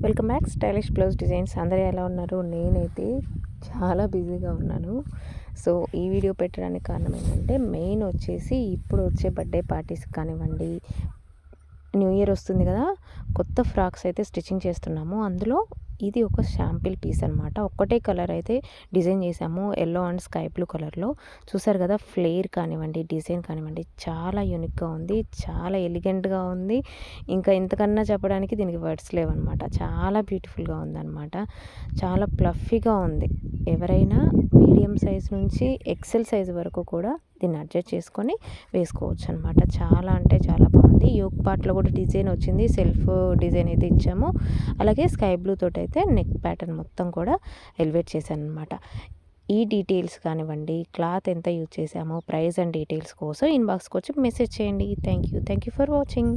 Welcome back stylish blouse designs. అందరూ ఎలా ఉన్నారు? నేనైతే చాలా బిజీగా ఉన్నాను. సో ఈ వీడియో పెట్టడానికి కారణం ఏంటంటే మెయిన్ వచ్చేసి ఇప్పుడు వచ్చే బర్త్డే పార్టీస్కి కానివ్వండి, న్యూ ఇయర్ వస్తుంది కదా, కొత్త ఫ్రాక్స్ అయితే స్టిచ్చింగ్ చేస్తున్నాము. అందులో ఇది ఒక శాంపిల్ పీస్ అనమాట. ఒక్కటే కలర్ అయితే డిజైన్ చేసాము, ఎల్లో అండ్ స్కై బ్లూ కలర్లో. చూసారు కదా, ఫ్లేర్ కానివ్వండి, డిజైన్ కానివ్వండి, చాలా యూనిక్గా ఉంది, చాలా ఎలిగెంట్గా ఉంది. ఇంకా ఇంతకన్నా చెప్పడానికి దీనికి వర్డ్స్ లేవన్నమాట. చాలా బ్యూటిఫుల్గా ఉందన్నమాట. చాలా ప్లఫీగా ఉంది. ఎవరైనా మీడియం సైజ్ నుంచి ఎక్సెల్ సైజ్ వరకు కూడా దీన్ని అడ్జస్ట్ చేసుకొని వేసుకోవచ్చు అనమాట. చాలా అంటే చాలా బాగుంది. యోక్ పార్ట్లో కూడా డిజైన్ వచ్చింది, సెల్ఫ్ డిజైన్ అయితే ఇచ్చాము. అలాగే స్కై బ్లూ తోటి అయితే నెక్ ప్యాటర్న్ మొత్తం కూడా ఎలివేట్ చేశాను అనమాట. ఈ డీటెయిల్స్ కానివ్వండి, క్లాత్ ఎంత యూజ్ చేసామో, ప్రైస్ అండ్ డీటెయిల్స్ కోసం ఇన్బాక్స్కి వచ్చి మెసేజ్ చేయండి. Thank you for watching.